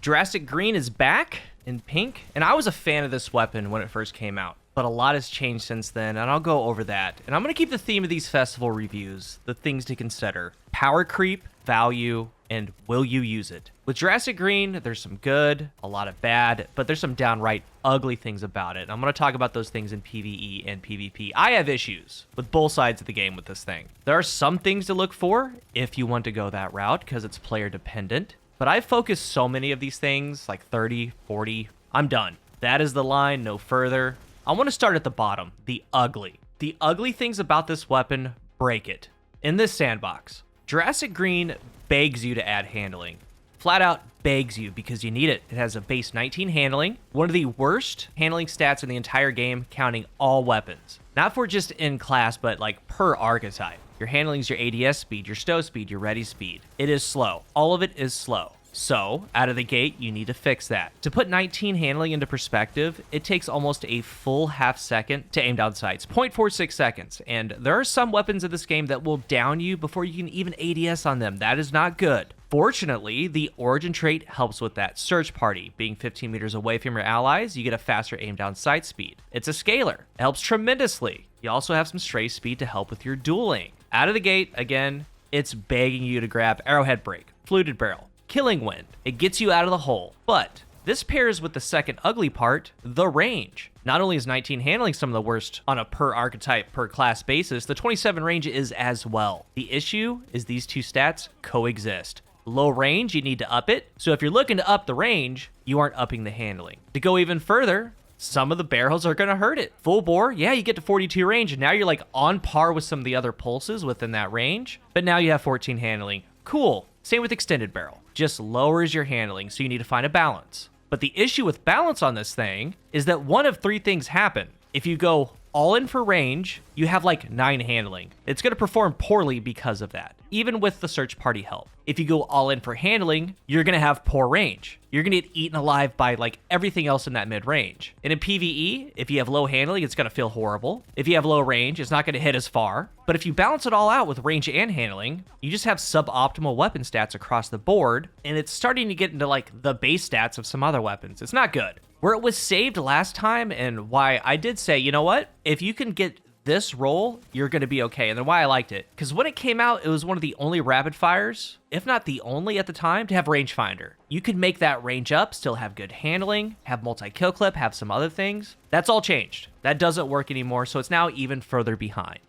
Jurassic Green is back in pink, and I was a fan of this weapon when it first came out, but a lot has changed since then, and I'll go over that. And I'm going to keep the theme of these festival reviews, the things to consider: power creep, value, and will you use it? With Jurassic Green, there's some good, a lot of bad, but there's some downright ugly things about it. I'm going to talk about those things in PvE and PvP. I have issues with both sides of the game with this thing. There are some things to look for if you want to go that route, because it's player dependent. But I've focused so many of these things, like 30, 40, I'm done. That is the line, no further. I want to start at the bottom, the ugly. The ugly things about this weapon break it. In this sandbox, Jurassic Green begs you to add handling. Flat out begs you because you need it. It has a base 19 handling, one of the worst handling stats in the entire game, counting all weapons. Not for just in class, but like per archetype. Your handling's your ADS speed, your stow speed, your ready speed. It is slow. All of it is slow. So, out of the gate, you need to fix that. To put 19 handling into perspective, it takes almost a full half second to aim down sights, 0.46 seconds. And there are some weapons in this game that will down you before you can even ADS on them. That is not good. Fortunately, the origin trait helps with that. Search party, being 15 meters away from your allies, you get a faster aim down sight speed. It's a scalar. It helps tremendously. You also have some stray speed to help with your dueling. Out of the gate, again, it's begging you to grab arrowhead break, fluted barrel, killing wind. It gets you out of the hole. But this pairs with the second ugly part, the range. Not only is 19 handling some of the worst on a per archetype, per class basis, the 27 range is as well. The issue is these two stats coexist. Low range, you need to up it. So if you're looking to up the range, you aren't upping the handling. To go even further, some of the barrels are going to hurt it. Full bore, yeah, you get to 42 range, and now you're like on par with some of the other pulses within that range, but now you have 14 handling. Cool. Same with extended barrel. Just lowers your handling, so you need to find a balance. But the issue with balance on this thing is that one of three things happen. If you go all in for range, you have like 9 handling. It's going to perform poorly because of that, even with the search party help. If you go all in for handling, you're going to have poor range. You're going to get eaten alive by like everything else in that mid range. And in PvE, if you have low handling, it's going to feel horrible. If you have low range, it's not going to hit as far. But if you balance it all out with range and handling, you just have suboptimal weapon stats across the board. And it's starting to get into like the base stats of some other weapons. It's not good. Where it was saved last time, and why I did say, you know what? If you can get this roll, you're going to be okay. And then why I liked it, because when it came out, it was one of the only rapid fires, if not the only at the time, to have rangefinder. You could make that range up, still have good handling, have multi-kill clip, have some other things. That's all changed. That doesn't work anymore, so it's now even further behind.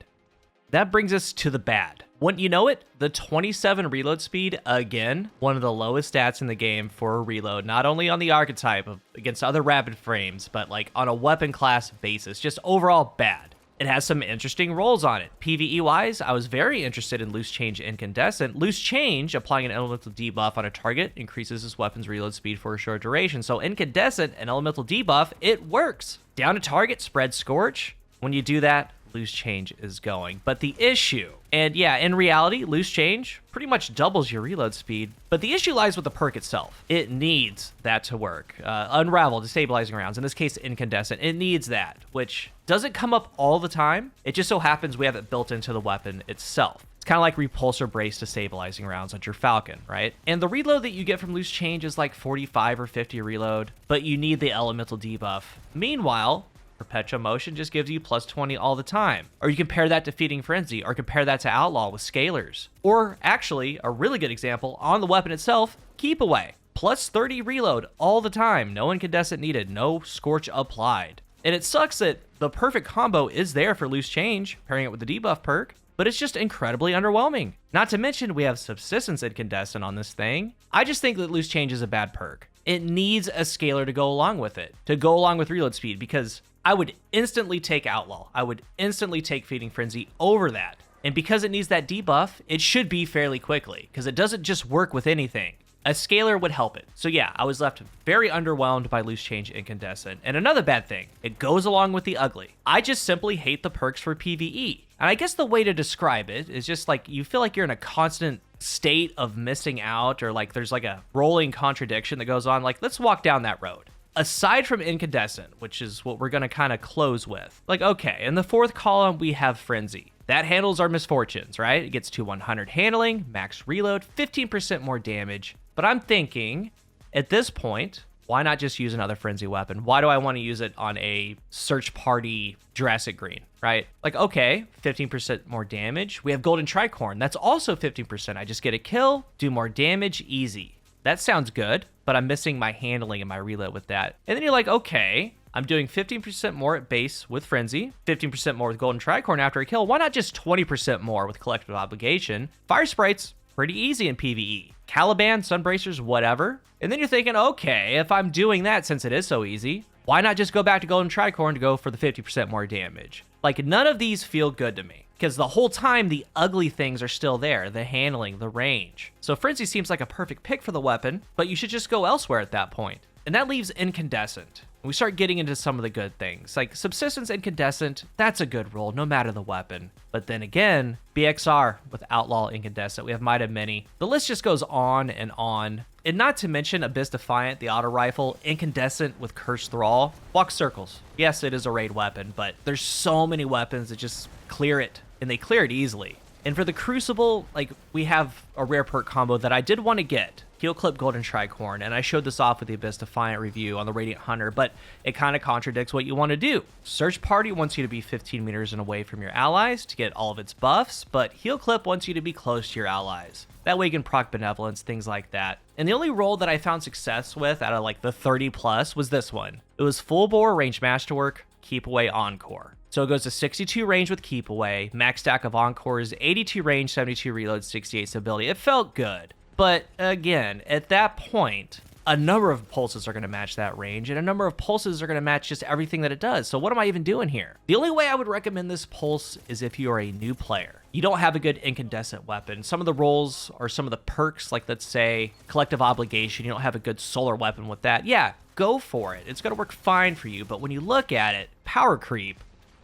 That brings us to the bad. Wouldn't you know it, the 27 reload speed, again, one of the lowest stats in the game for a reload, not only on the archetype against other rapid frames, but like on a weapon class basis, just overall bad. It has some interesting rolls on it. PvE-wise, I was very interested in Loose Change Incandescent. Loose Change, applying an elemental debuff on a target, increases this weapon's reload speed for a short duration. So Incandescent, an elemental debuff, it works. Down to target, spread Scorch. When you do that, Loose Change is going. But the issue, and yeah, in reality, Loose Change pretty much doubles your reload speed, but the issue lies with the perk itself. It needs that to work. Unravel, Destabilizing Rounds, in this case, Incandescent, it needs that, which doesn't come up all the time. It just so happens we have it built into the weapon itself. It's kind of like Repulsor Brace Destabilizing Rounds on your Falcon, right? And the reload that you get from Loose Change is like 45 or 50 reload, but you need the elemental debuff. Meanwhile, Perpetual Motion just gives you plus 20 all the time. Or you compare that to Feeding Frenzy, or compare that to Outlaw with Scalars. Or actually, a really good example, on the weapon itself, Keep Away. Plus 30 reload all the time, no incandescent needed, no Scorch applied. And it sucks that the perfect combo is there for Loose Change, pairing it with the debuff perk, but it's just incredibly underwhelming. Not to mention we have Subsistence Incandescent on this thing. I just think that Loose Change is a bad perk. It needs a scalar to go along with it, to go along with reload speed, because I would instantly take Outlaw. I would instantly take Feeding Frenzy over that. And because it needs that debuff, it should be fairly quickly, because it doesn't just work with anything. A scalar would help it. So yeah, I was left very underwhelmed by Loose Change Incandescent. And another bad thing, it goes along with the ugly. I just simply hate the perks for PvE. And I guess the way to describe it is just like you feel like you're in a constant state of missing out, or like there's like a rolling contradiction that goes on. Like, let's walk down that road. Aside from Incandescent, which is what we're going to kind of close with, like, okay, in the fourth column, we have Frenzy. That handles our misfortunes, right? It gets to 100 handling, max reload, 15% more damage. But I'm thinking, At this point, why not just use another frenzy weapon? Why do I want to use it on a search party Jurassic Green, right? Like, okay, 15% more damage. We have golden tricorn. That's also 15%. I just get a kill, do more damage, easy. That sounds good, but I'm missing my handling and my reload with that. And then you're like, okay, I'm doing 15% more at base with frenzy, 15% more with golden tricorn after a kill. Why not just 20% more with collective obligation? Fire sprites, pretty easy in PvE. Caliban, sunbracers, whatever. And then you're thinking, okay, if I'm doing that, since it is so easy, why not just go back to golden tricorn to go for the 50% more damage? Like, none of these feel good to me, because the whole time the ugly things are still there, the handling, the range. So frenzy seems like a perfect pick for the weapon, but you should just go elsewhere at that point. And that leaves incandescent. We start getting into some of the good things. Like subsistence incandescent, that's a good roll, no matter the weapon. But then again, BXR with outlaw incandescent, we have Might of Many. The list just goes on and on. And not to mention Abyss Defiant, the auto rifle, incandescent with Cursed Thrall. Walk circles. Yes, it is a raid weapon, but there's so many weapons that just clear it, and they clear it easily. And for the Crucible, like, we have a rare perk combo that I did want to get. Heel Clip Golden Tricorn, and I showed this off with the Abyss Defiant review on the Radiant Hunter, but it kind of contradicts what you want to do. Search Party wants you to be 15 meters and away from your allies to get all of its buffs, but Heel Clip wants you to be close to your allies. That way you can proc Benevolence, things like that. And the only role that I found success with out of like the 30 plus was this one. It was Full Bore Range Masterwork, Keep Away Encore. So it goes to 62 range with Keep Away, max stack of Encores, 82 range, 72 reload, 68 stability. It felt good. But again, at that point, a number of pulses are going to match that range, and a number of pulses are going to match just everything that it does. So what am I even doing here? The only way I would recommend this pulse is if you are a new player. You don't have a good incandescent weapon. Some of the roles or some of the perks, like let's say Collective Obligation, you don't have a good solar weapon with that. Yeah, go for it. It's going to work fine for you. But when you look at it, power creep,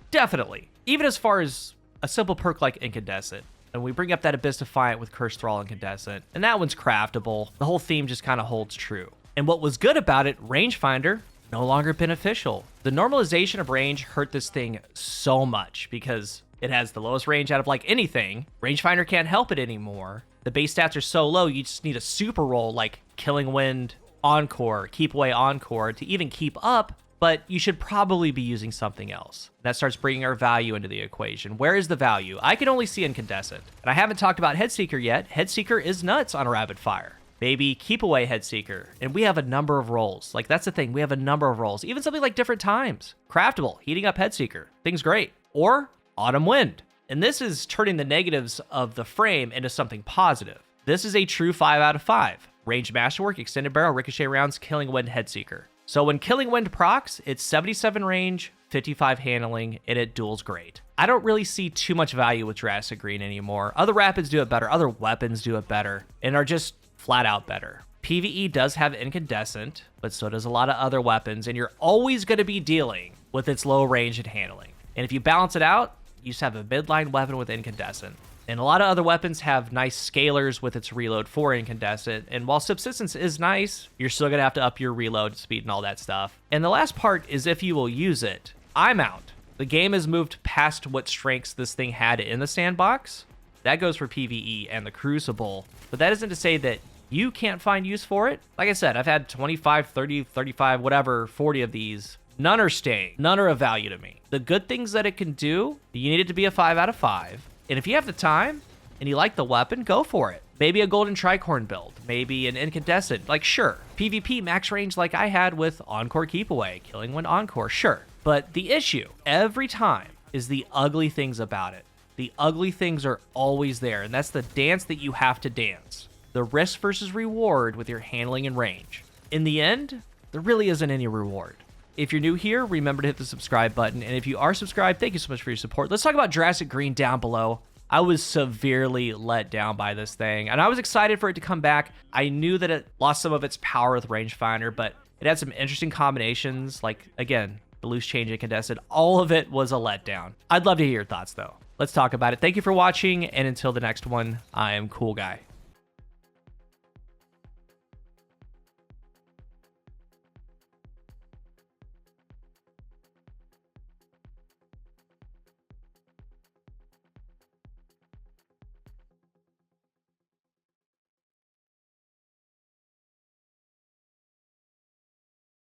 definitely. Even as far as a simple perk like incandescent. And we bring up that Abyss Defiant with Cursed Thrall Incandescent, and that one's craftable. The whole theme just kind of holds true. And what was good about it, Rangefinder, no longer beneficial. The normalization of range hurt this thing so much because it has the lowest range out of like anything. Rangefinder can't help it anymore. The base stats are so low, you just need a super roll like Killing Wind, Encore, Keep Away Encore to even keep up. But you should probably be using something else. That starts bringing our value into the equation. Where is the value? I can only see incandescent. And I haven't talked about Headseeker yet. Headseeker is nuts on a rapid fire. Maybe Keep Away Headseeker. And we have a number of roles. Like, that's the thing. We have a number of roles. Even something like Different Times. Craftable, Heating Up Headseeker. Thing's great. Or Autumn Wind. And this is turning the negatives of the frame into something positive. This is a true 5 out of 5. Range Masterwork, Extended Barrel, Ricochet Rounds, Killing Wind, Headseeker. So when Killing Wind procs, it's 77 range, 55 handling, and it duels great. I don't really see too much value with Jurassic Green anymore. Other Rapids do it better, other weapons do it better, and are just flat out better. PvE does have incandescent, but so does a lot of other weapons, and you're always going to be dealing with its low range and handling. And if you balance it out, you just have a midline weapon with incandescent. And a lot of other weapons have nice scalers with its reload for incandescent. And while subsistence is nice, you're still going to have to up your reload speed and all that stuff. And the last part is if you will use it. I'm out. The game has moved past what strengths this thing had in the sandbox. That goes for PvE and the Crucible. But that isn't to say that you can't find use for it. Like I said, I've had 25, 30, 35, whatever, 40 of these. None are staying. None are of value to me. The good things that it can do, you need it to be a 5 out of 5. And if you have the time and you like the weapon, go for it. Maybe a golden tricorn build, maybe an incandescent, like sure. PvP max range like I had with Encore Keep Away, Killing Wind Encore, sure. But the issue every time is the ugly things about it. The ugly things are always there, and that's the dance that you have to dance. The risk versus reward with your handling and range. In the end, there really isn't any reward. If you're new here, remember to hit the subscribe button. And if you are subscribed, thank you so much for your support. Let's talk about Jurassic Green down below. I was severely let down by this thing, and I was excited for it to come back. I knew that it lost some of its power with Rangefinder, but it had some interesting combinations, like, again, the loose change incandescent. All of it was a letdown. I'd love to hear your thoughts, though. Let's talk about it. Thank you for watching, and until the next one, I am CoolGuy.